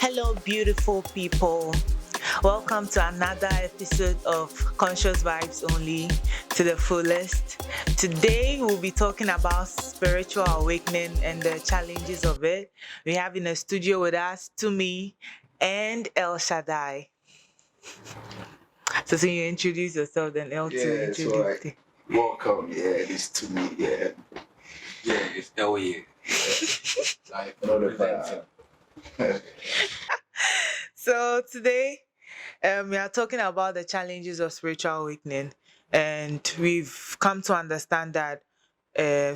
Hello, beautiful people. Welcome to another episode of Conscious Vibes Only to the Fullest. Today, we'll be talking about spiritual awakening and the challenges of it. We have in the studio with us Tumi and El Shaddai. So, you introduce yourself, then El to Yeah, so introduce you. welcome. Yeah, this to me. Yeah, It's L yeah. like not a So, today, we are talking about the challenges of spiritual awakening, and we've come to understand that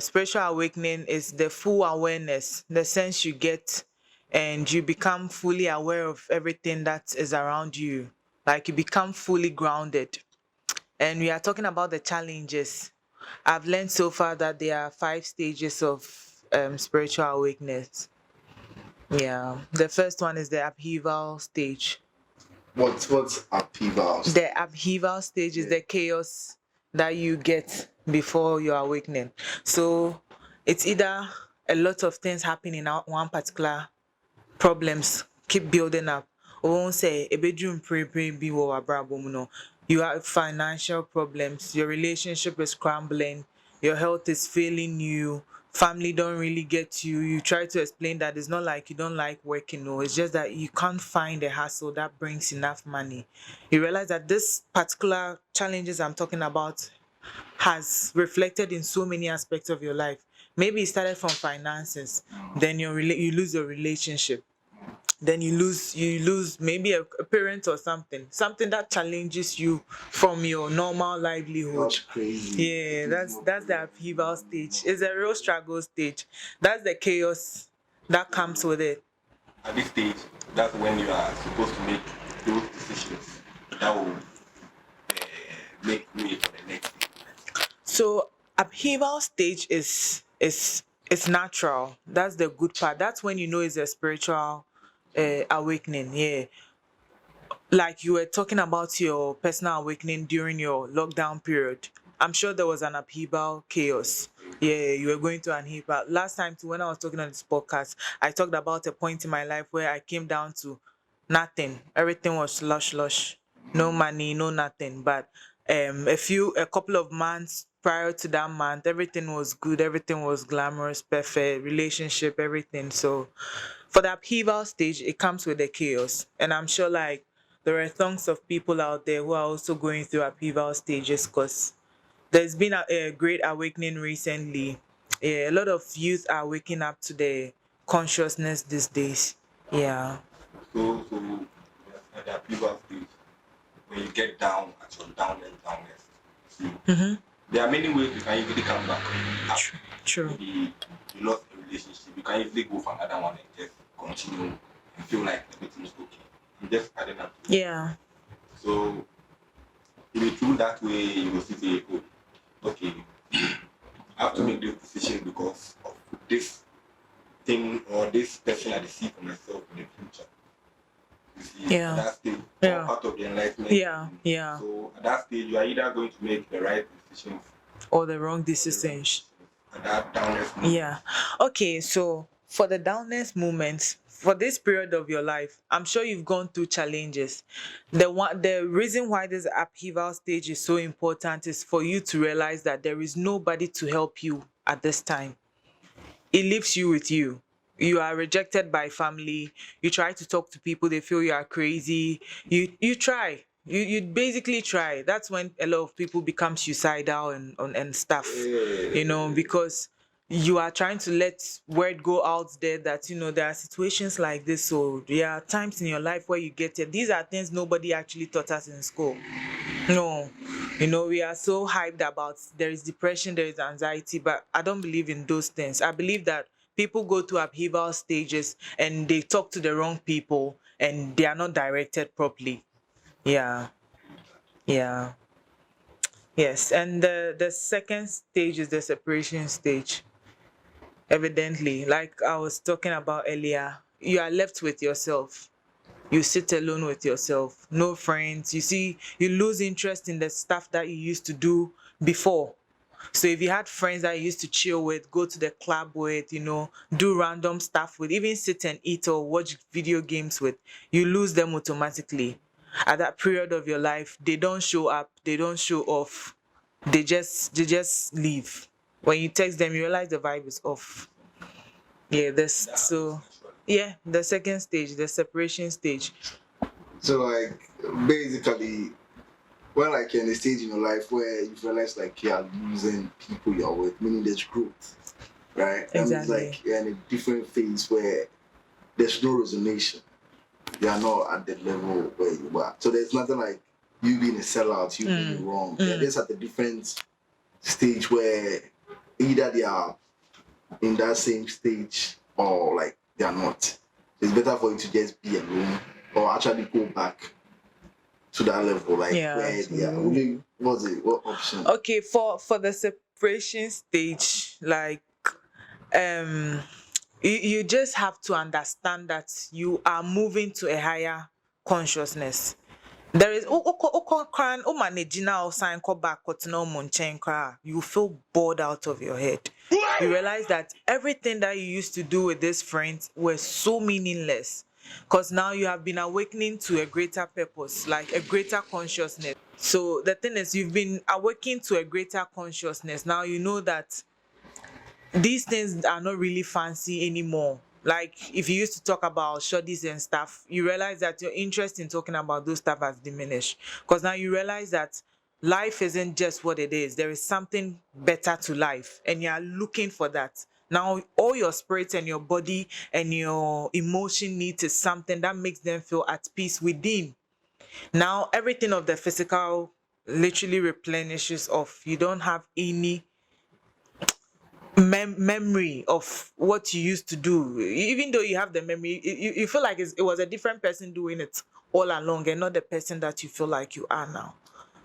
spiritual awakening is the full awareness, the sense you get, and you become fully aware of everything that is around you. Like you become fully grounded. And we are talking about the challenges. I've learned so far that there are 5 stages of spiritual awakeness. Yeah, the first one is the upheaval stage. what's upheavals? The upheaval stage is the chaos that you get before your awakening. So it's either a lot of things happening in one particular problems keep building up. We won't say a bedroom be you have financial problems, your relationship is crumbling, your health is failing you, family don't really get you. You try to explain that it's not like you don't like working, no, it's just that you can't find a hustle that brings enough money. You realize that this particular challenges I'm talking about has reflected in so many aspects of your life. Maybe it started from finances, then you lose your relationship, then you lose maybe a parent or something that challenges you from your normal livelihood. That's crazy. Yeah, that's the upheaval stage. It's a real struggle stage. That's the chaos that comes with it. At this stage, that's when you are supposed to make those decisions that will make way for the next thing. So upheaval stage is natural. That's the good part. That's when you know it's a spiritual awakening. Yeah, like you were talking about your personal awakening during your lockdown period. I'm sure there was an upheaval chaos. Yeah, you were going to an upheaval. Last time too, when I was talking on this podcast, I talked about a point in my life where I came down to nothing. Everything was lush. No money, no nothing. But a couple of months prior to that month, everything was good, everything was glamorous, perfect, relationship, everything. So for the upheaval stage, it comes with the chaos. And I'm sure like there are tons of people out there who are also going through upheaval stages because there's been a great awakening recently. Yeah, a lot of youth are waking up to the consciousness these days. Yeah. So at the upheaval stage, when you get down at your downest. See, there are many ways you can easily come back up. True. Maybe you lost a relationship, you can easily go for another one and just continue and feel like everything is okay. You just adding up to it. Yeah. So if you through that way, you will see, oh, okay, I have to make this decision because of this thing or this person I see for myself in the future. You see, Yeah. at that stage, Yeah. part of the enlightenment. Yeah. So at that stage, you are either going to make the right decisions Or the wrong decisions. at that downest moment. Yeah. Okay, so for the downest moments, for this period of your life, I'm sure you've gone through challenges. The reason why this upheaval stage is so important is for you to realize that there is nobody to help you at this time. It leaves you with you. You are rejected by family. You try to talk to people, they feel you are crazy. You try. You basically try. That's when a lot of people become suicidal and stuff. Because you are trying to let word go out there that there are situations like this. So there are times in your life where you get it. These are things nobody actually taught us in school. No, we are so hyped about there is depression, there is anxiety, but I don't believe in those things. I believe that people go through upheaval stages and they talk to the wrong people and they are not directed properly. Yeah, yeah, yes. And the second stage is the separation stage. Evidently, like I was talking about earlier, you are left with yourself. You sit alone with yourself, no friends. You see, you lose interest in the stuff that you used to do before. So if you had friends that you used to chill with, go to the club with, do random stuff with, even sit and eat or watch video games with, you lose them automatically. At that period of your life, they don't show up, they don't show off. They just leave. When you text them, you realize the vibe is off. Yeah, this That so happens naturally. yeah, the second stage, the separation stage. So like basically, when like you're in a stage in your life where you realize like you're losing people you're with, meaning there's growth, right? That means Exactly. like you're in a different phase where there's no resonation. You are not at the level where you were. So there's nothing like you being a sellout, you being wrong. They're just at a different stage where either they are in that same stage or like they are not. It's better for you to just be alone or actually go back to that level, like Yeah. where they are. What option? Okay, for the separation stage, like you just have to understand that you are moving to a higher consciousness. There is manage now sign call back you feel bored out of your head. You realize that everything that you used to do with this friend was so meaningless, because now you have been awakening to a greater purpose, like a greater consciousness. So the thing is, you've been awakening to a greater consciousness. Now you know that these things are not really fancy anymore. Like if you used to talk about shoddies and stuff, you realize that your interest in talking about those stuff has diminished, because now you realize that life isn't just what it is. There is something better to life, and you are looking for that. Now all your spirit and your body and your emotion needs is something that makes them feel at peace within. Now everything of the physical literally replenishes off. You don't have any memory of what you used to do. Even though you have the memory, you feel like it was a different person doing it all along, and not the person that you feel like you are now.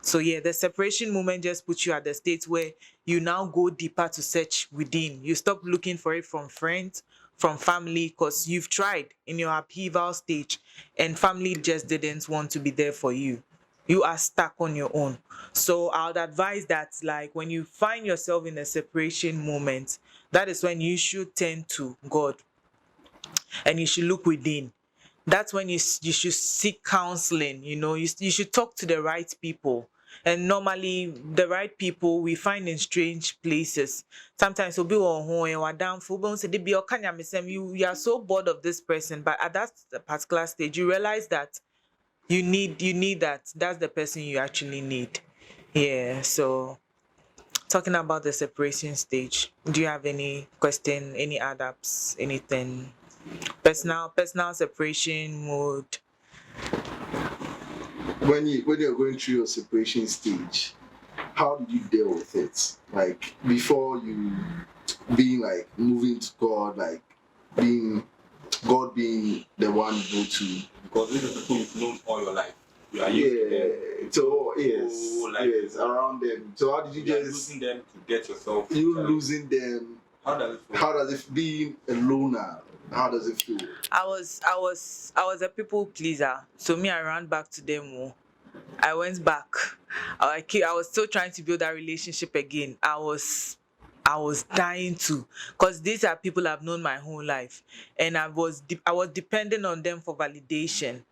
So yeah, the separation moment just puts you at the state where you now go deeper to search within. You stop looking for it from friends, from family, because you've tried in your upheaval stage and family just didn't want to be there for you. You are stuck on your own. So I would advise that, like, when you find yourself in a separation moment, that is when you should turn to God and you should look within. That's when you should seek counseling. You should talk to the right people. And normally the right people we find in strange places. Sometimes we'll be on home and we're down for you are so bored of this person, but at that particular stage you realize that you need that. That's the person you actually need. Yeah. So talking about the separation stage, do you have any question, any adapt, anything? Personal separation mode. When you're going through your separation stage, how did you deal with it? Like before you being like moving to God, like being God being the one you go to. Because these are people you've known all your life. You are used to them. Yeah. So yes, whole life. yes, around them. So how did you You are just losing them to get yourself. you losing them? How does it feel? How does it being a loner? How does it feel? I was a people pleaser. So me, I ran back to them. I went back. I was still trying to build that relationship again. I was dying to, because these are people I've known my whole life, and I was depending on them for validation.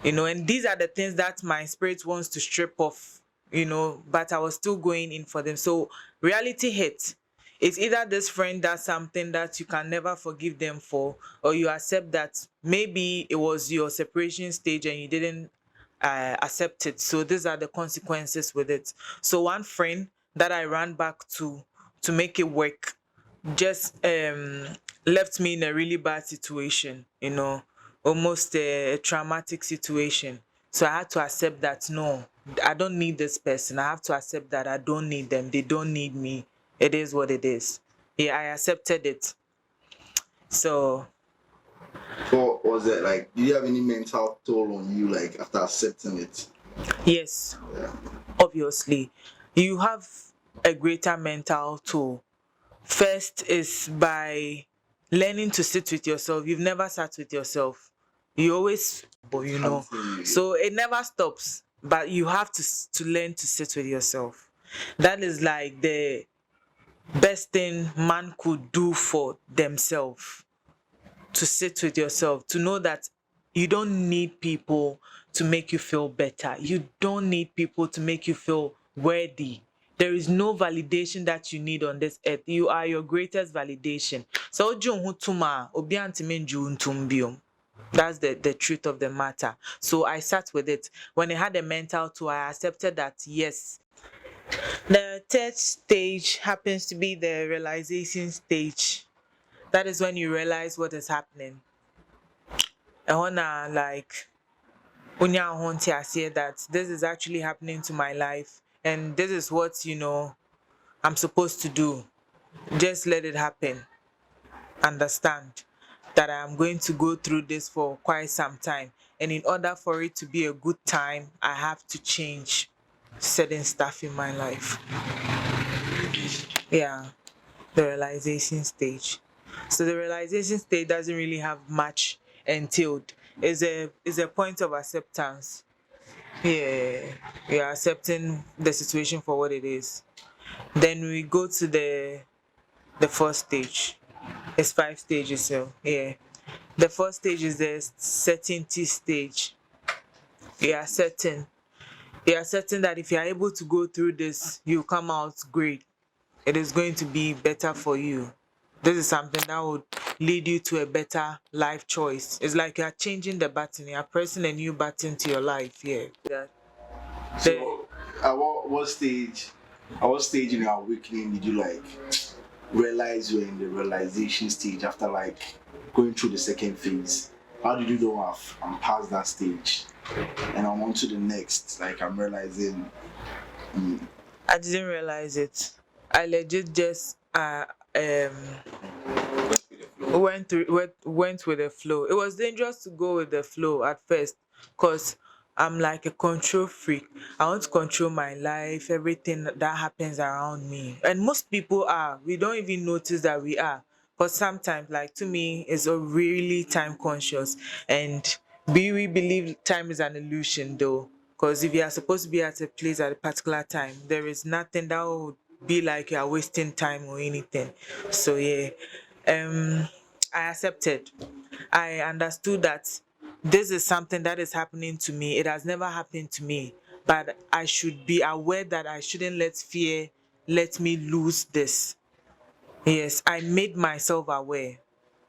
And these are the things that my spirit wants to strip off. But I was still going in for them. So reality hit. It's either this friend does something that you can never forgive them for, or you accept that maybe it was your separation stage and you didn't accept it. So these are the consequences with it. So one friend that I ran back to make it work just left me in a really bad situation, almost a traumatic situation. So I had to accept that no, I don't need this person. I have to accept that I don't need them. They don't need me. It is what it is. Yeah, I accepted it. So What was it like? Do you have any mental toll on you like after accepting it? yes, Yeah. obviously, you have a greater mental toll. First is by learning to sit with yourself. You've never sat with yourself. You always, Absolutely. so it never stops. But you have to learn to sit with yourself. That is like best thing man could do for themselves. To sit with yourself, to know that you don't need people to make you feel better. You don't need people to make you feel worthy. There is no validation that you need on this earth. You are your greatest validation. So that's the truth of the matter. So I sat with it. When I had a mental tour, I accepted that yes. The third stage happens to be the realization stage. That is when you realize what is happening. And when like unya honti I say that this is actually happening to my life and this is what I'm supposed to do. Just let it happen. Understand that I am going to go through this for quite some time. And in order for it to be a good time, I have to change certain stuff in my life. Yeah. The realization stage. So the realization stage doesn't really have much entailed. It's a point of acceptance. Yeah, you're accepting the situation for what it is. Then we go to the first stage. It's 5 stages, so yeah. The first stage is the certainty stage. You are certain. You are certain that if you are able to go through this, you come out great. It is going to be better for you. This is something that would lead you to a better life choice. It's like you are changing the button. You are pressing a new button to your life. Yeah. So, at what stage in your awakening did you like realize you're in the realization stage after like going through the second phase? How did you know I'm past that stage and I'm on to the next? Like I'm realizing. I didn't realize it. I legit just went with the flow. It was dangerous to go with the flow at first because I'm like a control freak. I want to control my life, everything that happens around me. And most people are. We don't even notice that we are. But sometimes, like to me, it's a really time conscious. And we believe time is an illusion though. Because if you are supposed to be at a place at a particular time, there is nothing that would be like you are wasting time or anything. So yeah. Um I accepted. I understood that this is something that is happening to me. It has never happened to me. But I should be aware that I shouldn't let fear let me lose this. Yes, I made myself aware.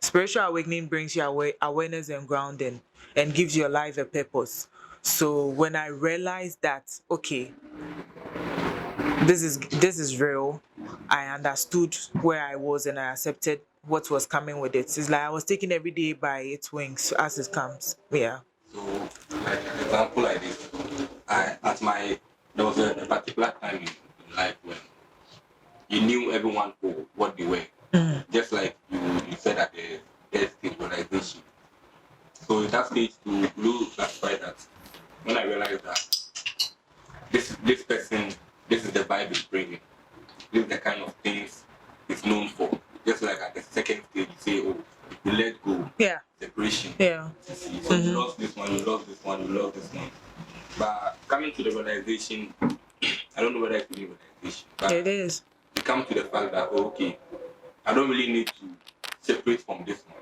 Spiritual awakening brings you awareness and grounding and gives your life a purpose. So when I realized that, okay, this is real, I understood where I was and I accepted what was coming with it. It's like I was taking every day by its wings as it comes. Yeah. So, like an example like this, there was a particular time in life when you knew everyone for what they were. Just like you said at the stage realization. So in that stage to blue classify that when I realized that this person, this is the vibe it's bringing. This is the kind of things it's known for. Just like at the second stage you say, oh, you let go. Yeah. Separation. Yeah. So you lost this one, you lost this one, you lost this one. But coming to the realization, I don't know whether it's really realization, but It is. you come to the fact that, oh, okay, I don't really need to separate from this one.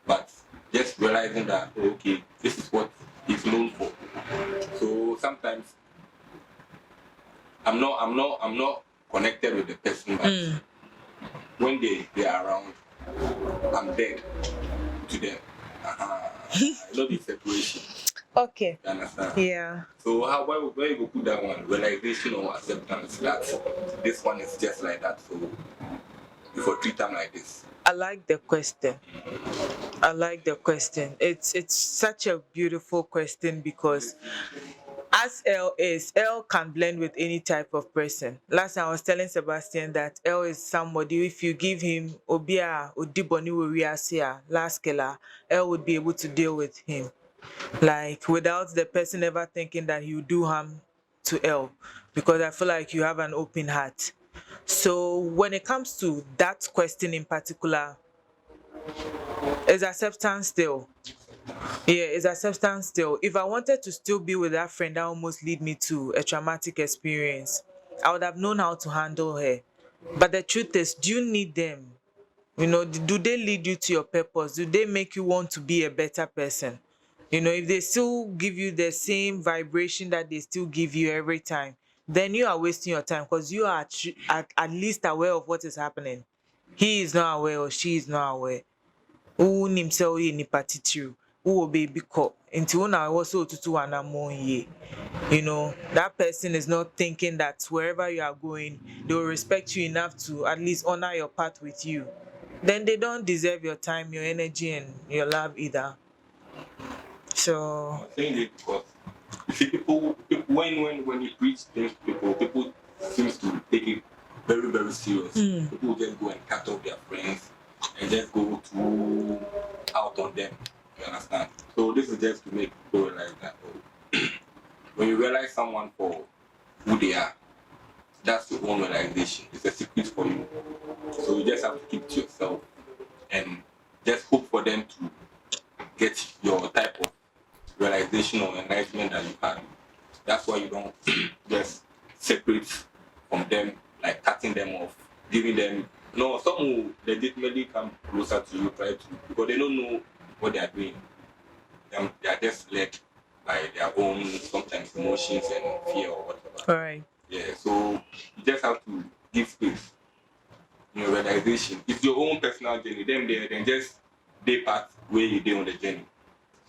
But just realizing that, oh, okay, this is what he's known for. So sometimes I'm not connected with the person, but when they are around, I'm dead to them. I know the separation. Okay. You understand? Yeah. So where you go put that one? Realization or acceptance that this one is just like that. So before treat them like this. I like the question. I like the question. It's such a beautiful question because as L can blend with any type of person. Last time I was telling Sebastian that L is somebody, if you give him Obia Odiboni Wiriasia, last killer, L would be able to deal with him. Like without the person ever thinking that he would do harm to L. Because I feel like you have an open heart. So when it comes to that question in particular, is acceptance still? Yeah, is acceptance still? If I wanted to still be with that friend, that almost lead me to a traumatic experience. I would have known how to handle her. But the truth is, do you need them? Do they lead you to your purpose? Do they make you want to be a better person? If they still give you the same vibration that they still give you every time, then you are wasting your time, because you are at least aware of what is happening. He is not aware or she is not aware. Wonim sɛ woyɛ nipa titiriw, wowɔ baabi kɔ, nti wo na ɛwɔ sɛ otutu w'anammɔn yie. That person is not thinking that wherever you are going, they will respect you enough to at least honor your path with you. Then they don't deserve your time, your energy, and your love either. So I'm saying it because you see, people when you preach things to people seems to take it very, very serious. People just go and cut off their friends and just go to out on them. You understand? So this is just to make people realize that when you realize someone for who they are, that's your own realization. It's a secret for you. So you just have to keep it to yourself and just hope for them to get your type of realization or enlightenment that you had. That's why you don't just separate from them, like cutting them off, giving them. No, some will legitimately come closer to you, try to, because they don't know what they are doing. They are just led by their own sometimes emotions and fear or whatever. all right. Yeah, so you just have to give space in your realization. It's your own personal journey. Then just they part where you did on the journey.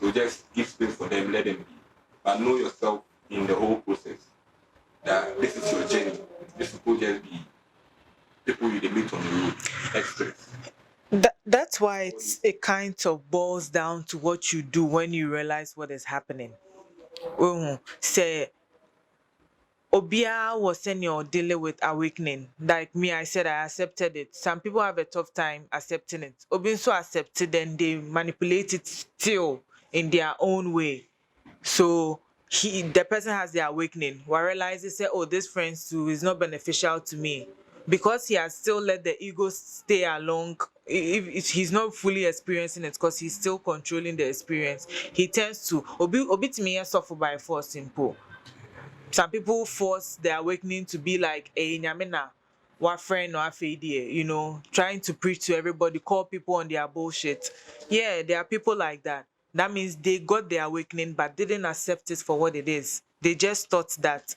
So just give space for them, let them be. But know yourself in the whole process. That this is your journey. This will just be people you meet on the road. Express. That's why it kind of boils down to what you do when you realize what is happening. Say Obia was saying you're dealing with awakening. Like me, I said I accepted it. Some people have a tough time accepting it. Obi so accepted, then they manipulate it still in their own way. So the person has the awakening. What realizes say, oh, this friend too is not beneficial to me, because he has still let the ego stay along. If he's not fully experiencing it, because he's still controlling the experience, he tends to obi to me suffer by force simple. Some people force their awakening to be like a nyamina, what friend or afedie, trying to preach to everybody, call people on their bullshit. Yeah, there are people like that. That means they got their awakening but didn't accept it for what it is. They just thought that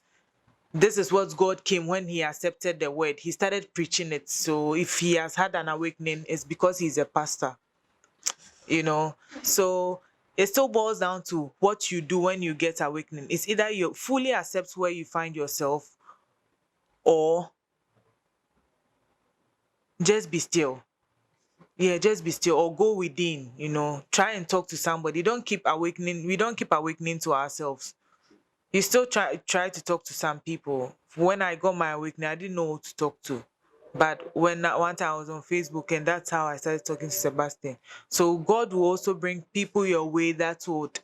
this is what God came when he accepted the word. He started preaching it. So if he has had an awakening, it's because he's a pastor. So it still boils down to what you do when you get awakening. It's either you fully accept where you find yourself, or just be still. Yeah, just be still, or go within. Try and talk to somebody. Don't keep awakening. We don't keep awakening to ourselves. You still try to talk to some people. When I got my awakening, I didn't know who to talk to. But one time I was on Facebook, and that's how I started talking to Sebastian. So God will also bring people your way that would,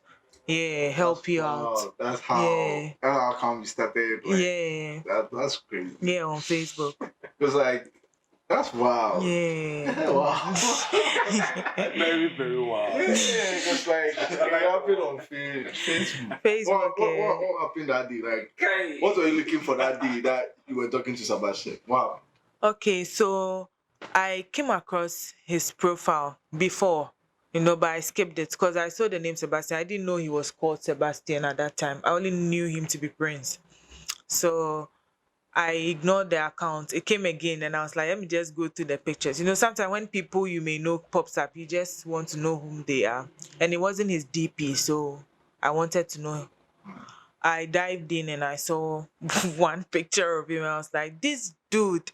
help you out. That's how. Yeah. That's how come we started. Like, Yeah. That's crazy. Yeah, on Facebook. It's like, that's wow. Yeah. Wow. Very, very wild. Yeah, it's like it happened on Facebook. Facebook. What happened that day? Like, what were you looking for that day that you were talking to Sebastian? Wow. Okay, so I came across his profile before, but I skipped it because I saw the name Sebastian. I didn't know he was called Sebastian at that time. I only knew him to be Prince. So I ignored the account. It came again, and I was like, let me just go to the pictures. Sometimes when people you may know pops up, you just want to know whom they are. And it wasn't his DP, so I wanted to know. I dived in and I saw one picture of him. I was like, this dude,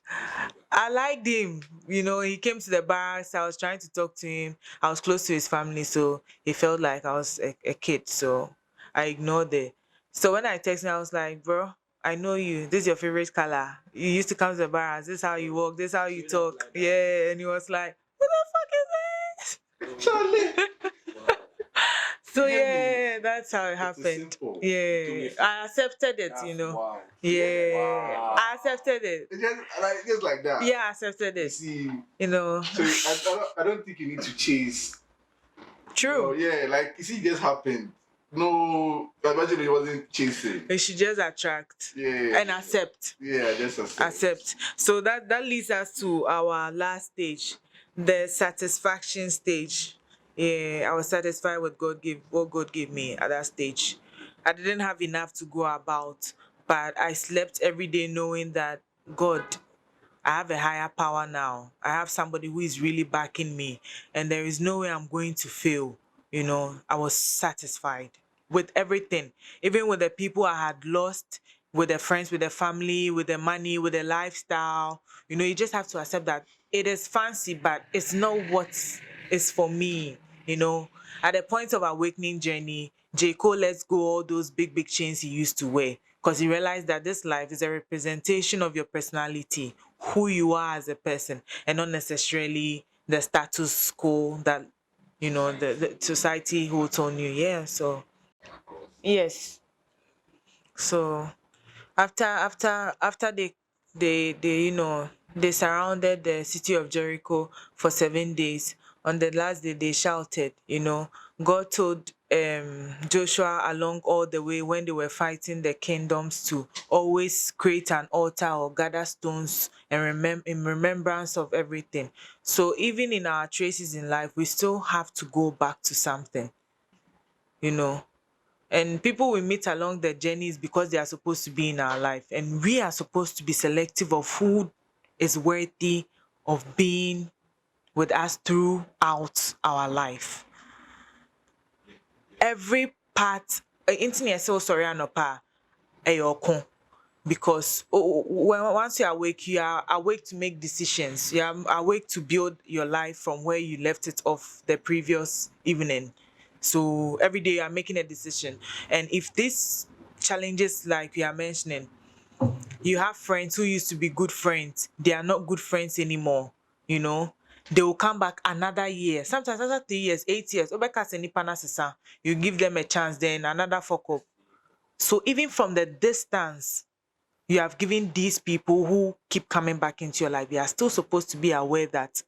I liked him. He came to the bar, so I was trying to talk to him. I was close to his family, so it felt like I was a kid. So I ignored it. So when I texted him, I was like, bro, I know you. This is your favorite color. You used to come to the bar. This is how you walk. This is how you talk. Yeah. And he was like, what the fuck is this? Charlie. So yeah, that's how it happened. simple. Yeah, I accepted it. Wow. Yeah, Wow. I accepted it. Just like that. Yeah, I accepted You it. see, So I don't think you need to chase. True. Yeah, like you see, it just happened. No, imagine it wasn't chasing. It should just attract. Yeah. And accept. Yeah, just Accept. So that leads us to our last stage, the satisfaction stage. Yeah, I was satisfied with what God gave me at that stage. I didn't have enough to go about, but I slept every day knowing that God, I have a higher power now. I have somebody who is really backing me, and there is no way I'm going to fail. I was satisfied with everything, even with the people I had lost, with the friends, with the family, with the money, with the lifestyle. You just have to accept that it is fancy, but it's not what is for me. At the point of awakening journey, J. Cole lets go all those big, big chains he used to wear because he realized that this life is a representation of your personality, who you are as a person, and not necessarily the status quo that the society holds on you. Yeah. So yes. So after they surrounded the city of Jericho for 7 days. On the last day they shouted. God told Joshua along all the way when they were fighting the kingdoms to always create an altar or gather stones and in remembrance of everything. So even in our traces in life, we still have to go back to something, you know and people we meet along the journeys because they are supposed to be in our life, and we are supposed to be selective of who is worthy of being with us throughout our life. Every part internet so sorry anopa eyoko, because once you are awake, you are awake to make decisions. You are awake to build your life from where you left it off the previous evening. So every day you are making a decision. And if these challenges like you are mentioning, you have friends who used to be good friends, they are not good friends anymore, they will come back another year, sometimes after 3 years, 8 years. You give them a chance, then another fuck up. So even from the distance you have given these people who keep coming back into your life, you are still supposed to be aware that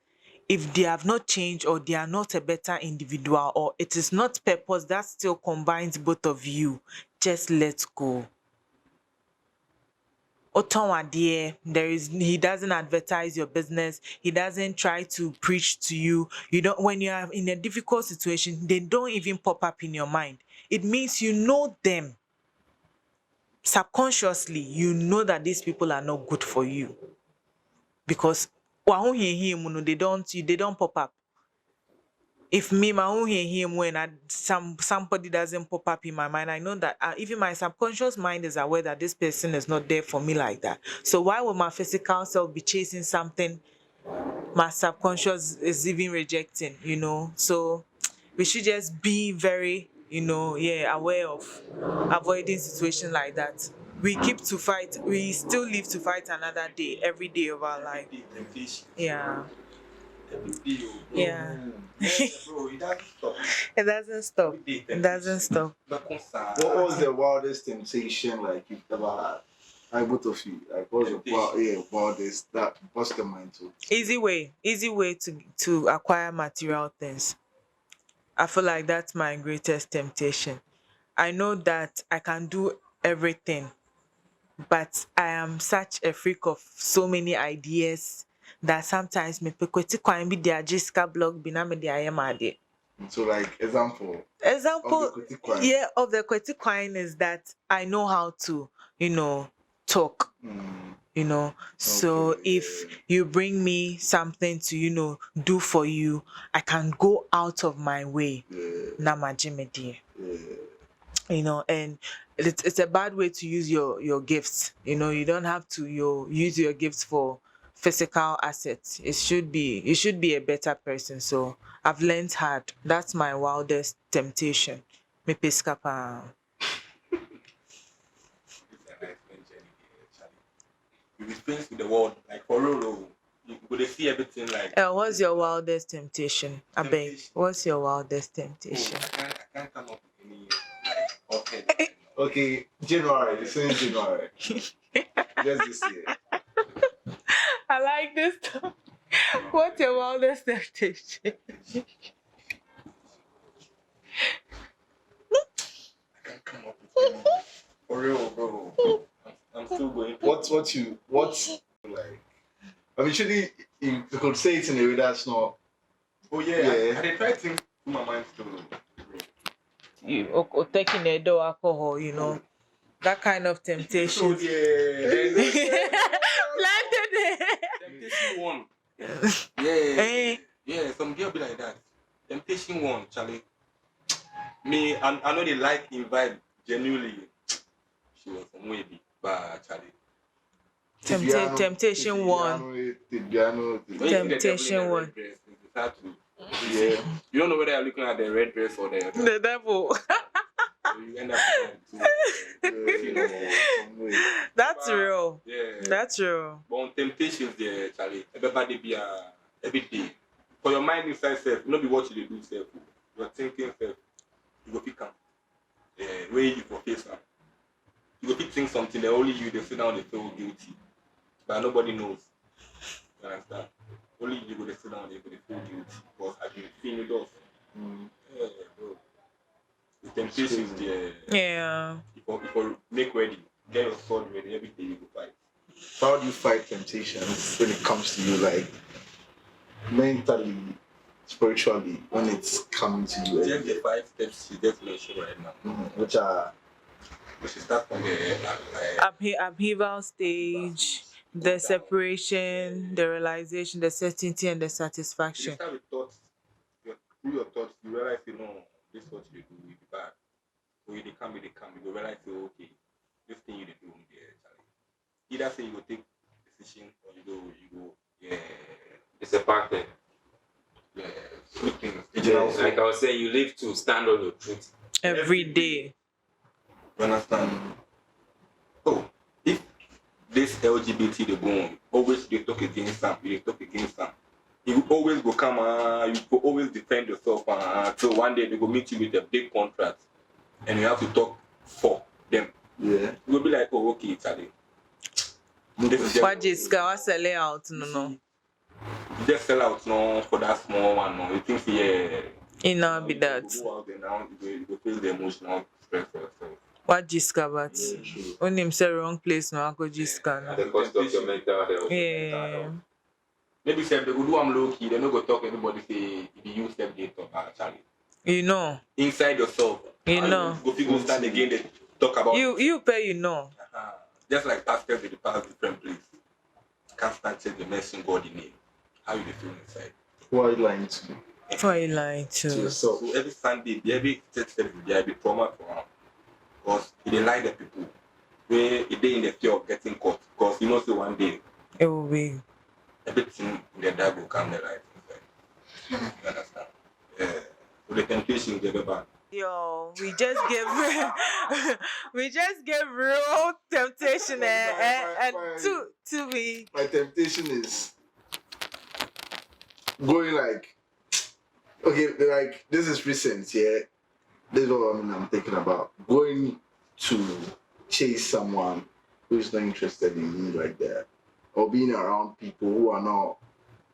if they have not changed, or they are not a better individual, or it is not purpose that still combines both of you, just let go. Otonwa, he doesn't advertise your business. He doesn't try to preach to you. You don't When you are in a difficult situation, they don't even pop up in your mind. It means you know them. Subconsciously, you know that these people are not good for you, because they don't pop up. If me my own hear him when somebody doesn't pop up in my mind, I know that even my subconscious mind is aware that this person is not there for me like that. So why would my physical self be chasing something my subconscious is even rejecting? So we should just be very aware of avoiding situations like that. We still live to fight another day, every day of our life. Yeah. Yeah. Bro, it doesn't stop. It doesn't stop. It doesn't stop. What was the wildest temptation like you've ever had? Like both of you. Like what's the wildest that what's the mind to? Easy way to acquire material things. I feel like that's my greatest temptation. I know that I can do everything, but I am such a freak of so many ideas that sometimes me pekweti kwan bi dia jiska blog bi na me dia yemade. So like example Example, of the critical. yeah, of the critical is that I know how to, talk. So Okay, if you bring me something to do for you, I can go out of my way. Namajimedi. And it's a bad way to use your gifts. You don't have to use your gifts for physical assets. You should be a better person. So I've learned hard. That's my wildest temptation. Me piskapa. You experience with the world, like for real. You could see everything like. What's your wildest temptation? I beg. What's your wildest temptation? I can't come up with any like okay. Okay, January, the same January. Just this year. I like this. What's your wildest temptation? can't come up with any. For real, bro. I'm still going. What's like? I mean, actually, you could say it in a way that's not. Oh yeah. I try to think through my mind still. Or taking a door alcohol, that kind of temptation. So yeah. Planted it. Temptation one. Eh. Yeah, some girl be like that. Temptation one, Charlie. Me, I know they like invite genuinely. She was from Wavy, but Charlie. Temptation one. When you see the devil in Temptation a one. red dress, it's hard to. Yeah. You don't know whether you're looking at the red dress or the. The devil. So you end up That's real. Yeah. That's real. But on temptations there, Charlie, everybody be every day. For your mind inside self, not be what you do self. You're thinking self. You go pick up. Where you for face up. You go pick think something that only you they sit down they feel guilty. But nobody knows. You understand? Only you go they sit down they feel guilty. Because I've been feeling it off. Yeah, bro. The temptations there. Yeah. If make ready, get your sword ready, every day you go fight. How do you fight temptations when it comes to you, like mentally, spiritually, when it's coming to you? Just the 5 steps you just mentioned right now. Which are. We should start from the Upheaval stage, the separation, the realization, the certainty, and the you satisfaction. start with thoughts. Through your thoughts, you realize this is what you do will be bad. So you come, you go realize okay, this thing you do there, Charlie. Either say you go take decision or you go It's a pattern. yeah, two things. Like I was saying, you live to stand on your truth. Every day. You understand? Oh, if this LGBT they go on, always they talk against them, you always go come, you go always defend yourself, so one day they go meet you with a big contract, and you have to talk for them. Yeah. You will be like, oh, okay, Charlie. This is What is selling out? No. you just sell out no for that small one. No, you think It now be that. You go out there now, you go feel the emotional stress for yourself. What discovered? True. When him say wrong place, no, I go just At the cost of your mental health. Yeah. Maybe say they go do am low key, they no go talk everybody say if you use them they talk Charlie. Inside yourself. Go figure stand again they talk about You pay just like pastors they pass different place. Can't stand check the messing God in name. How you feel inside? Who are you lying to? Why you lying To to? yourself. So every Sunday, every church service, there be trauma for him. Because they lie the people. Where they in the fear of getting caught. Because say one day It will be. everything in the dark will come the light inside. You understand? Yeah. So the temptation is bad. Yo, we just gave real temptation and to me. My temptation is going like, okay, like this is recent, yeah. This is what I'm thinking about. Going to chase someone who's not interested in me like that, or being around people who are not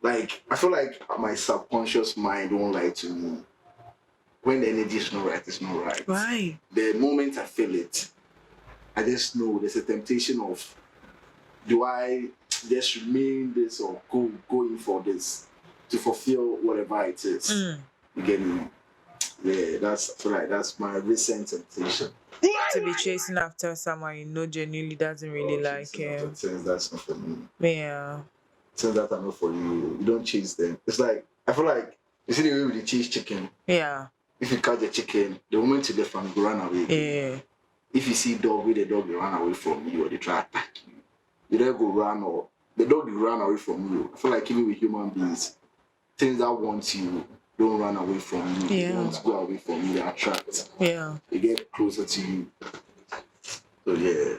like. I feel like my subconscious mind won't lie to me. When the energy is not right, it's not right. Right. The moment I feel it, I just know there's a temptation of, do I just remain this or going for this to fulfill whatever it is? You get me? Yeah, I feel like that's my recent temptation. To be chasing after someone genuinely doesn't really like him. Since that's not for me. Yeah. Since that are not for you, you don't chase them. It's like, I feel like, you see the way we chase chicken? Yeah. If you catch the chicken, the moment you left from you run away. Yeah. If you see dog with the dog, will run away from you or they try to attack you. You don't go run or the dog will run away from you. I feel like even with human beings, things that want you don't run away from you. Yeah. They want to go away from you, they attract. Yeah. They get closer to you. So yeah.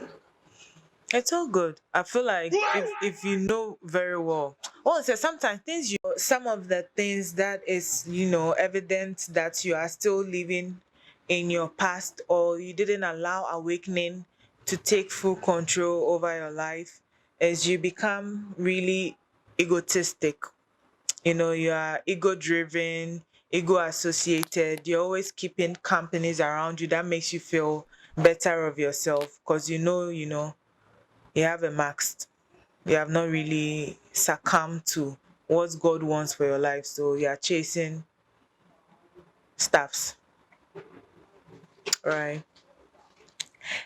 It's all good. I feel like if you know very well. So sometimes some of the things that is, evident that you are still living in your past or you didn't allow awakening to take full control over your life is you become really egotistic. You are ego driven, ego associated. You're always keeping companies around you that makes you feel better of yourself because you have a max. You have not really succumbed to what God wants for your life. So you are chasing stuffs, right?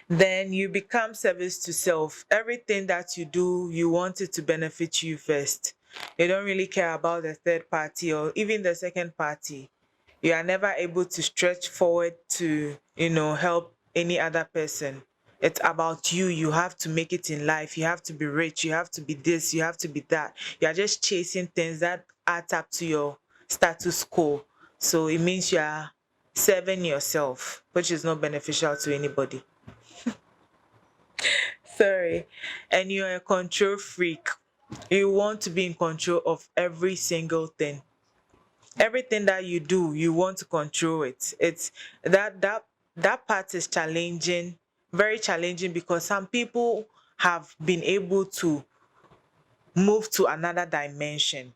Then you become service to self. Everything that you do, you want it to benefit you first. You don't really care about the third party or even the second party. You are never able to stretch forward to, help any other person. It's about you. You have to make it in life. You have to be rich. You have to be this. You have to be that. You are just chasing things that add up to your status quo. So it means you are serving yourself, which is not beneficial to anybody. Sorry. And you're a control freak. You want to be in control of every single thing. Everything that you do, you want to control it. It's that part is challenging, very challenging because some people have been able to move to another dimension.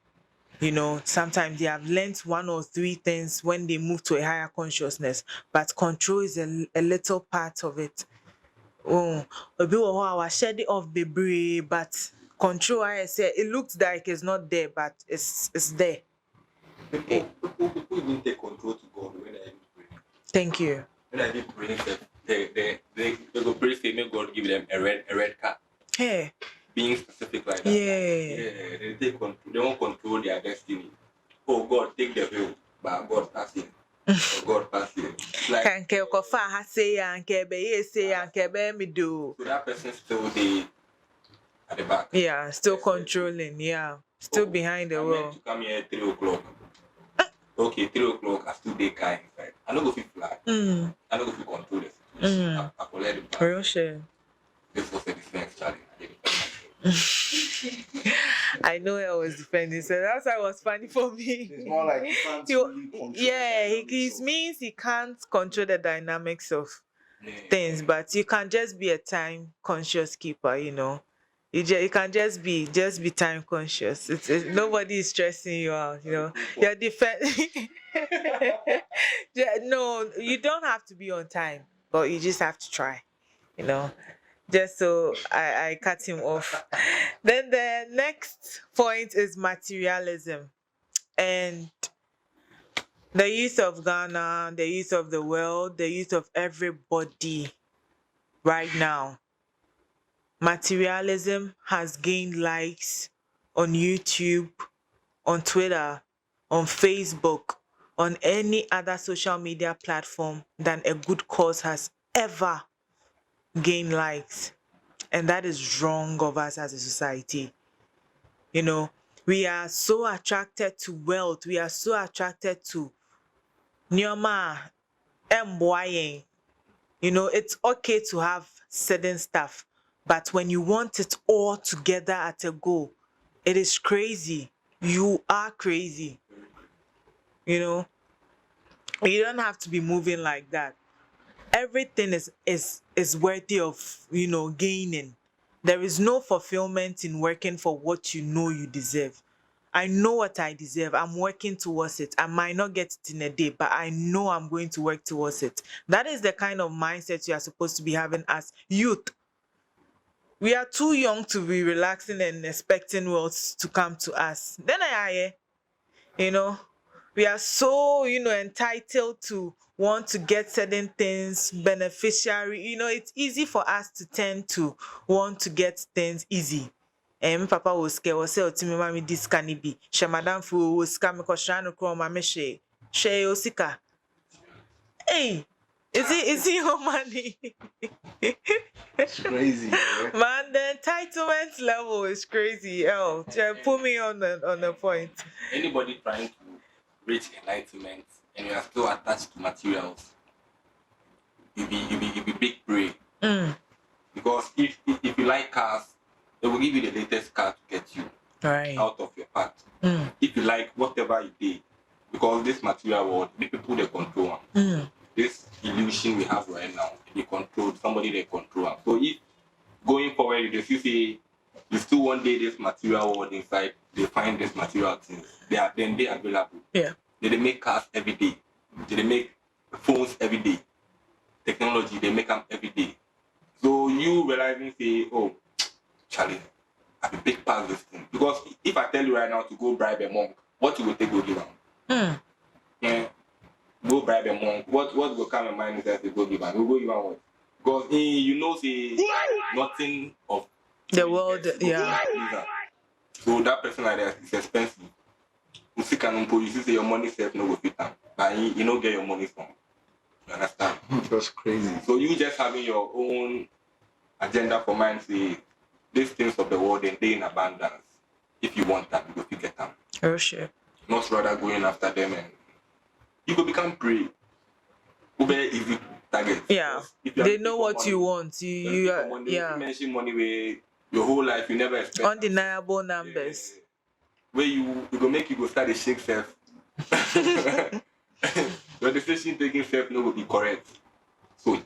Sometimes they have learned one or three things when they move to a higher consciousness, but control is a little part of it. Oh, obi wɔ hɔ a wahyɛ de off bebree, but control I say it looks like it's not there, but it's there. People even take control to God when I pray. Thank you. When I did pray, they go pray, say, may God give them a red card. Hey. Being specific like that. Yeah. They take control. They won't control their destiny. Oh God, take the wheel, but God pass it. Oh God pass it. Like Kanke okofa ha say ya nke be ye say ya nke be mi do. so that person still they at the back. Yeah, still controlling. Yeah, still behind the I'm wheel. meant to come here at 3:00. Okay, 3:00. I still dey kind inside. I don't go fit fly. I don't go fit control the situation. I collect the back. Real shit. This was a defense challenge. I know I was defending, so that's why it was funny for me. It's more like you can't really control it means he can't control the dynamics of things, but you can just be a time conscious keeper. You can just be time conscious. Nobody is stressing you out. You're no, you don't have to be on time, but you just have to try. Just so I cut him off. Then the next point is materialism. And the youth of Ghana, the youth of the world, the youth of everybody right now. Materialism has gained likes on YouTube, on Twitter, on Facebook, on any other social media platform than a good cause has ever gain likes, and that is wrong of us as a society. We are so attracted to wealth, we are so attracted to nyoma mboying. It's okay to have certain stuff, but when you want it all together at a go, it is crazy. You are crazy. You don't have to be moving like that. Everything is worthy of gaining. There is no fulfillment in working for what you deserve. I know what I deserve. I'm working towards it. I might not get it in a day, but I know I'm going to work towards it. That is the kind of mindset you are supposed to be having as youth. We are too young to be relaxing and expecting wealth to come to us. Then we are so entitled to want to get certain things beneficiary. It's easy for us to tend to want to get things easy. And papa was scared was say otimi mami this can be she madam fu was scam ko shano ko mama she osika. Hey, is it your money? It's crazy, man. Man, the entitlement level is crazy. Put me on the point. Anybody trying to reach enlightenment and you are still attached to materials, you be big prey. Because if you like cars, they will give you the latest car to get you out of your path. If you like whatever you did, because this material world, the people they control this illusion we have right now, they control somebody, they control them. So if going forward, if you say you still one day this material world inside, they find these material things. They are available. Yeah. They make cars every day. They make phones every day. Technology, they make them every day. So you realizing say, oh, Charlie, I be big part of this thing. Because if I tell you right now to go bribe a monk, what you will take will give him? Yeah. Go bribe a monk. What will come in mind is that they go give him? Go give him what? Because you know say nothing of The world, yeah. So that person like that is expensive. You see, you see your money self no go fit am, but you don't get your money from. You understand? That's crazy. So you just having your own agenda for mind, say these things of the world and they in abundance. If you want them, you go get them. Oh shit. Not rather going after them and you could become prey. Very easy target. Yeah. They know what money, you want. You money, yeah. you mention money where your whole life you never expect. Undeniable numbers. Where you go make you go start a shake self. Your decision taking self no will be correct. So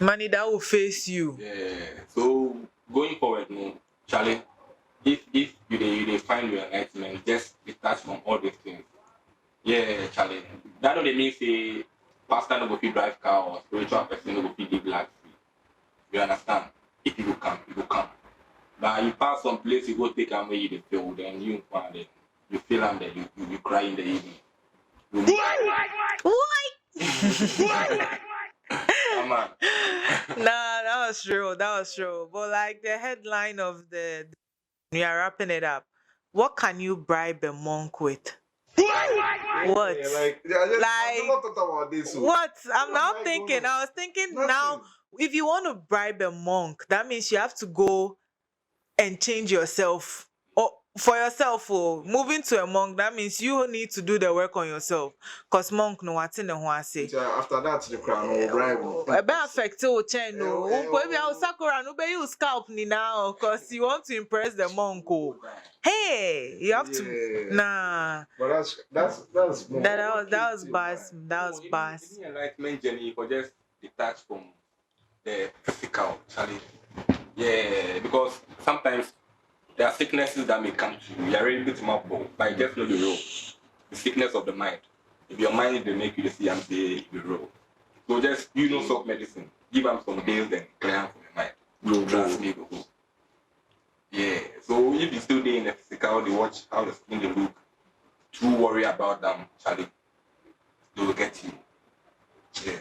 money that will face you. Yeah. So going forward, no, Charlie, if you find your enlightenment, just detach from all these things. Yeah, Charlie. That don't mean say pastor no go fit drive car or spiritual person no go fit give life. You understand? If you go come, you go come. But you pass some place, you go take them where you feel, then you find it. You feel them that you cry in the evening. What? Come on. Nah, that was true. That was true. But like the headline of we are wrapping it up. What can you bribe a monk with? What? Yeah, I've never thought about this. What? I'm now my thinking. goodness. I was thinking Nothing. now. If you want to bribe a monk, that means you have to go and change yourself. Or for yourself, moving to a monk, that means you need to do the work on yourself. Cause monk no what in the say. After that, the crown will bribe. A bit affected with chain no. Maybe I'll sakura no be you scalp ni now, cause you want to impress the monk. Hey, you have to nah. But that's more. That was bad. That was bad. In enlightenment journey, for just detach from the physical challenge. Yeah, because sometimes there are sicknesses that may come to you. You are ready to map, but you just know the role. The sickness of the mind. If your mind they make you see and say the role. So just self medicine. Give them some days then clear them from your mind. No trust me, go. Yeah. So if you still there in the physical, they watch how the skin they look. Too worry about them, Charlie. They will get you. Yeah.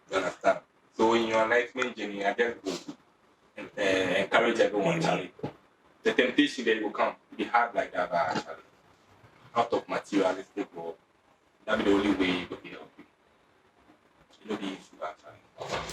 You understand? So in your enlightenment journey, I just go encourage everyone, Charlie. The temptation that will come, be hard like that, Charlie. Out of materialistic world, that be the only way you will be helping. You know the issue, Charlie.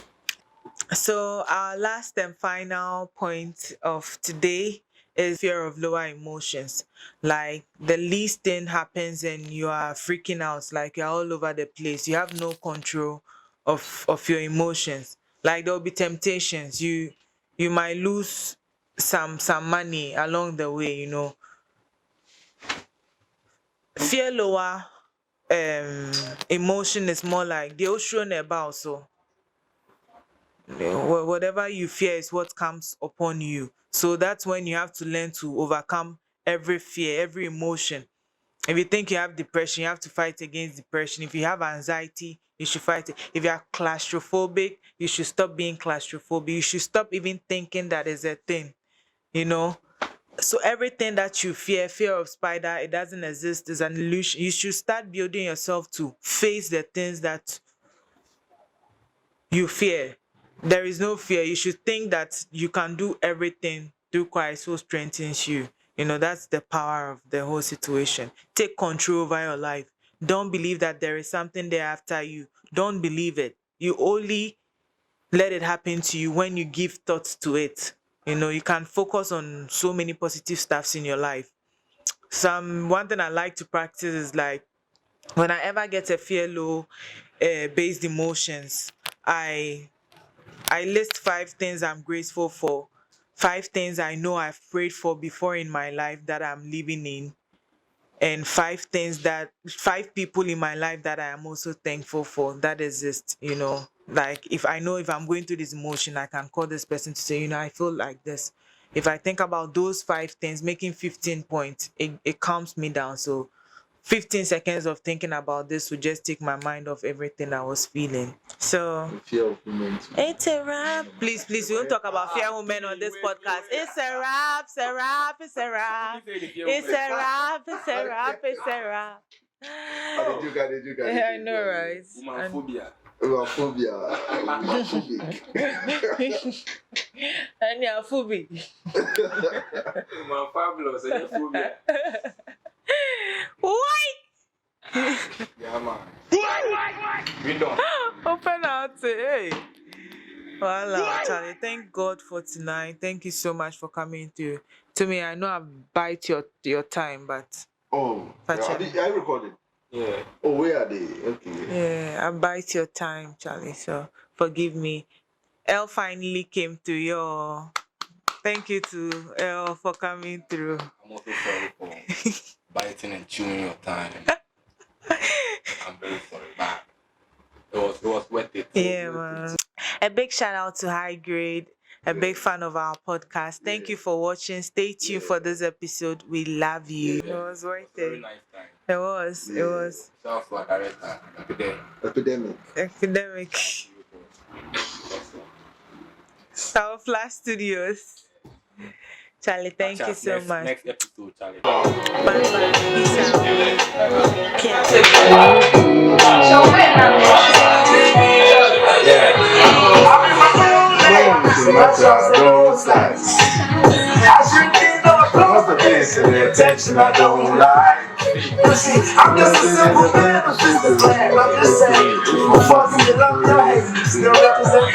So our last and final point of today is fear of lower emotions. Like the least thing happens and you are freaking out, like you're all over the place. You have no control of your emotions. Like there'll be temptations. You might lose some money along the way, Fear lower emotion is more like the ocean about so whatever you fear is what comes upon you. So that's when you have to learn to overcome every fear, every emotion. If you think you have depression, you have to fight against depression. If you have anxiety, you should fight it. If you are claustrophobic, you should stop being claustrophobic. You should stop even thinking that is a thing, So everything that you fear of spider, it doesn't exist, is an illusion. You should start building yourself to face the things that you fear. There is no fear. You should think that you can do everything through Christ who strengthens you. That's the power of the whole situation. Take control over your life. Don't believe that there is something there after you. Don't believe it. You only let it happen to you when you give thoughts to it. You can focus on so many positive stuffs in your life. One thing I like to practice is like when I ever get a fear low based emotions, I list 5 things I'm grateful for, 5 things I know I've prayed for before in my life that I'm living in, and 5 people in my life that I am also thankful for that exist. Like if I'm going through this emotion, I can call this person to say, I feel like this. if I think about those 5 things, making 15 points, it calms me down. So 15 seconds of thinking about this would just take my mind off everything I was feeling. So The fear of women. it's a wrap. Please, we won't talk about fear women on this podcast. It's a wrap, it's a wrap, it's a wrap. It's a wrap, it's a wrap, it's a wrap. How did you guys? Yeah, I know, right? Womanphobia. Homophobia. And you're phobic. Man, fabulous. And phobia. Why? Yeah, man. We don't. Open out. Hey. Voila, Charlie. Thank God for tonight. Thank you so much for coming to me. I know I've bite your time, but Oh, I recorded. Yeah. Oh, where are they? Okay. yeah, I bite your time, Charlie. So forgive me. Elle finally came to your. Thank you to Elle for coming through. I'm also sorry for biting and chewing your time. I'm very sorry, but it was worth it. Yeah, man. A big shout out to High Grade, a big fan of our podcast. Thank you for watching. Stay tuned for this episode. We love you. It was worth Very it. nice time. It was. It was. Shout out to our director, Epidemic. Academic. Our Flash Studios. Charlie, thank you so much. Next episode, Charlie. Bye bye. Peace out. Attention I don't like. I'm just a simple man. I'm just saying. Fuck you, love your hate. Still represent